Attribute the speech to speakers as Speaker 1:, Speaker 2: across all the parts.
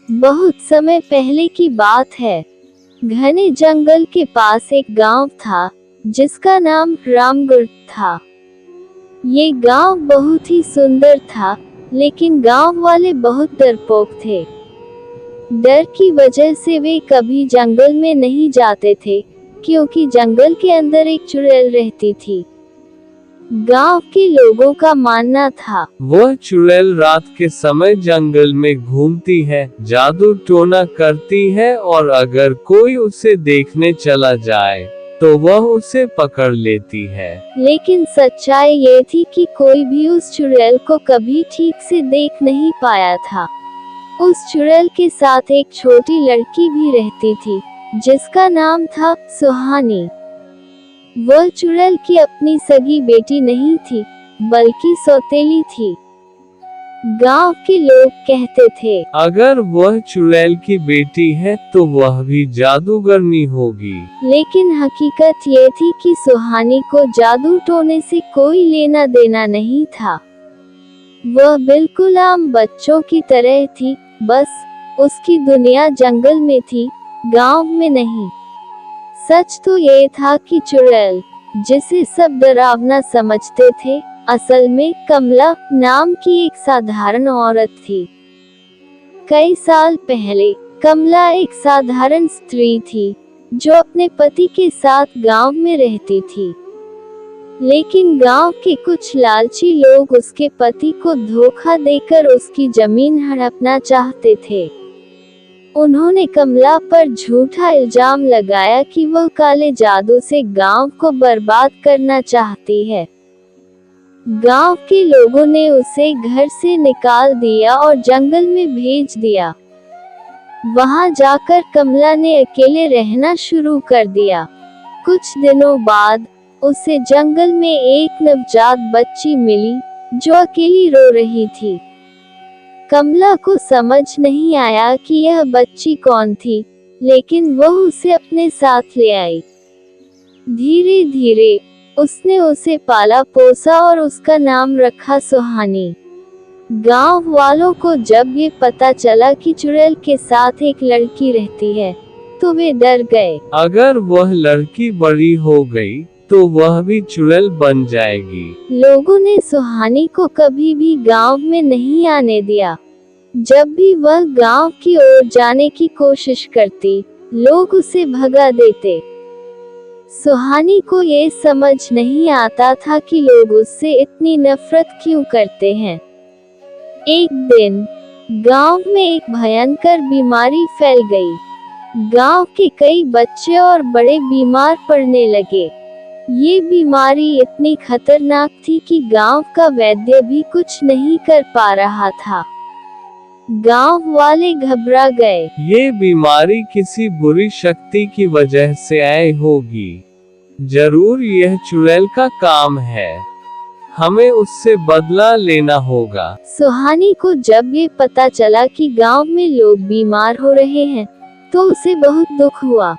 Speaker 1: बहुत समय पहले की बात है। घने जंगल के पास एक गांव था जिसका नाम रामगढ़ था। ये गांव बहुत ही सुंदर था, लेकिन गांव वाले बहुत डरपोक थे। डर की वजह से वे कभी जंगल में नहीं जाते थे, क्योंकि जंगल के अंदर एक चुड़ैल रहती थी। गांव के लोगों का मानना था
Speaker 2: वह चुड़ैल रात के समय जंगल में घूमती है, जादू टोना करती है और अगर कोई उसे देखने चला जाए तो वह उसे पकड़ लेती है।
Speaker 1: लेकिन सच्चाई ये थी कि कोई भी उस चुड़ैल को कभी ठीक से देख नहीं पाया था। उस चुड़ैल के साथ एक छोटी लड़की भी रहती थी जिसका नाम था सुहानी। वह चुड़ैल की अपनी सगी बेटी नहीं थी, बल्कि सौतेली थी। गांव के लोग कहते थे,
Speaker 2: अगर वह चुड़ैल की बेटी है तो वह भी जादूगरनी होगी।
Speaker 1: लेकिन हकीकत ये थी कि सुहानी को जादू टोने से कोई लेना देना नहीं था। वह बिल्कुल आम बच्चों की तरह थी, बस उसकी दुनिया जंगल में थी, गांव में नहीं। सच तो ये था कि चुड़ैल, जिसे सब डरावना समझते थे, असल में कमला नाम की एक साधारण औरत थी। कई साल पहले कमला एक साधारण स्त्री थी जो अपने पति के साथ गांव में रहती थी। लेकिन गांव के कुछ लालची लोग उसके पति को धोखा देकर उसकी जमीन हड़पना चाहते थे। उन्होंने कमला पर झूठा इल्जाम लगाया कि वह काले जादू से गांव को बर्बाद करना चाहती है। गांव के लोगों ने उसे घर से निकाल दिया और जंगल में भेज दिया। वहां जाकर कमला ने अकेले रहना शुरू कर दिया। कुछ दिनों बाद उसे जंगल में एक नवजात बच्ची मिली जो अकेली रो रही थी। कमला को समझ नहीं आया कि यह बच्ची कौन थी, लेकिन वह उसे अपने साथ ले आई। धीरे धीरे उसने उसे पाला पोसा और उसका नाम रखा सुहानी। गांव वालों को जब ये पता चला कि चुड़ैल के साथ एक लड़की रहती है, तो वे डर गए।
Speaker 2: अगर वह लड़की बड़ी हो गई तो वह भी चुड़ैल बन जाएगी।
Speaker 1: लोगों ने सुहानी को कभी भी गांव में नहीं आने दिया। जब भी वह गांव की ओर जाने की कोशिश करती, लोग उसे भगा देते। सुहानी को ये समझ नहीं आता था कि लोग उससे इतनी नफरत क्यों करते हैं। एक दिन गांव में एक भयंकर बीमारी फैल गई। गांव के कई बच्चे और बड़े बीमार पड़ने लगे। ये बीमारी इतनी खतरनाक थी कि गांव का वैद्य भी कुछ नहीं कर पा रहा था। गांव वाले घबरा गए।
Speaker 2: ये बीमारी किसी बुरी शक्ति की वजह से आई होगी। जरूर यह चुड़ैल का काम है। हमें उससे बदला लेना होगा।
Speaker 1: सुहानी को जब ये पता चला कि गांव में लोग बीमार हो रहे हैं, तो उसे बहुत दुख हुआ।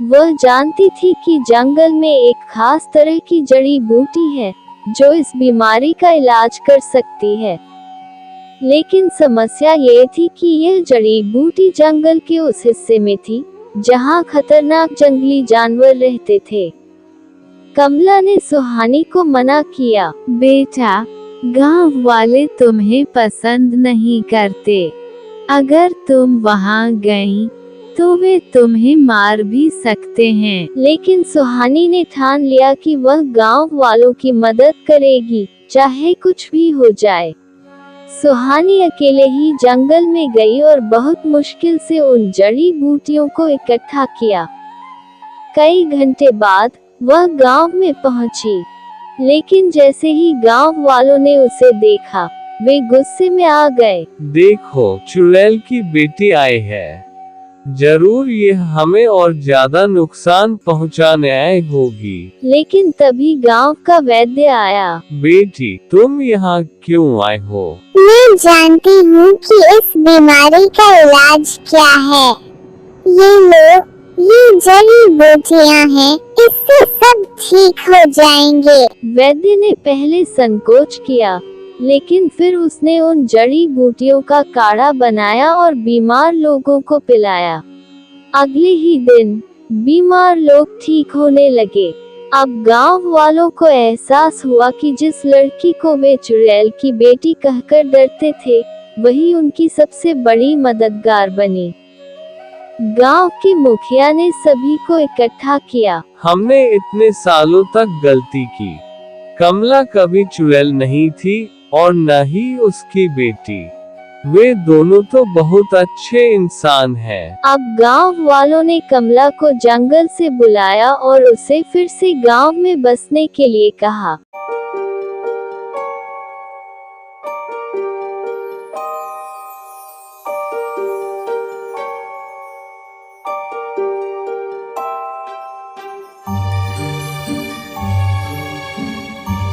Speaker 1: वह जानती थी कि जंगल में एक खास तरह की जड़ी बूटी है जो इस बीमारी का इलाज कर सकती है। लेकिन समस्या ये थी कि यह जड़ी बूटी जंगल के उस हिस्से में थी जहां खतरनाक जंगली जानवर रहते थे। कमला ने सुहानी को मना किया, बेटा, गांव वाले तुम्हें पसंद नहीं करते। अगर तुम वहां गई तो वे तुम्हें मार भी सकते हैं। लेकिन सुहानी ने ठान लिया कि वह गांव वालों की मदद करेगी, चाहे कुछ भी हो जाए। सुहानी अकेले ही जंगल में गई और बहुत मुश्किल से उन जड़ी बूटियों को इकट्ठा किया। कई घंटे बाद वह गांव में पहुंची, लेकिन जैसे ही गांव वालों ने उसे देखा, वे गुस्से में आ गए।
Speaker 2: देखो, चुड़ैल की बेटी आई है। जरूर ये हमें और ज्यादा नुकसान पहुंचाने आई होगी।
Speaker 1: लेकिन तभी गांव का वैद्य आया।
Speaker 2: बेटी, तुम यहाँ क्यों आए हो?
Speaker 3: मैं जानती हूँ कि इस बीमारी का इलाज क्या है। ये लो, ये जड़ी बूटियाँ हैं, इससे सब ठीक हो जाएंगे।
Speaker 1: वैद्य ने पहले संकोच किया, लेकिन फिर उसने उन जड़ी बूटियों का काढ़ा बनाया और बीमार लोगों को पिलाया। अगले ही दिन बीमार लोग ठीक होने लगे। अब गांव वालों को एहसास हुआ कि जिस लड़की को वे चुड़ैल की बेटी कहकर डरते थे, वही उनकी सबसे बड़ी मददगार बनी। गांव के मुखिया ने सभी को इकट्ठा किया।
Speaker 2: हमने इतने सालों तक गलती की। कमला कभी चुड़ैल नहीं थी और न ही उसकी बेटी। वे दोनों तो बहुत अच्छे इंसान हैं।
Speaker 1: अब गांव वालों ने कमला को जंगल से बुलाया और उसे फिर से गांव में बसने के लिए कहा।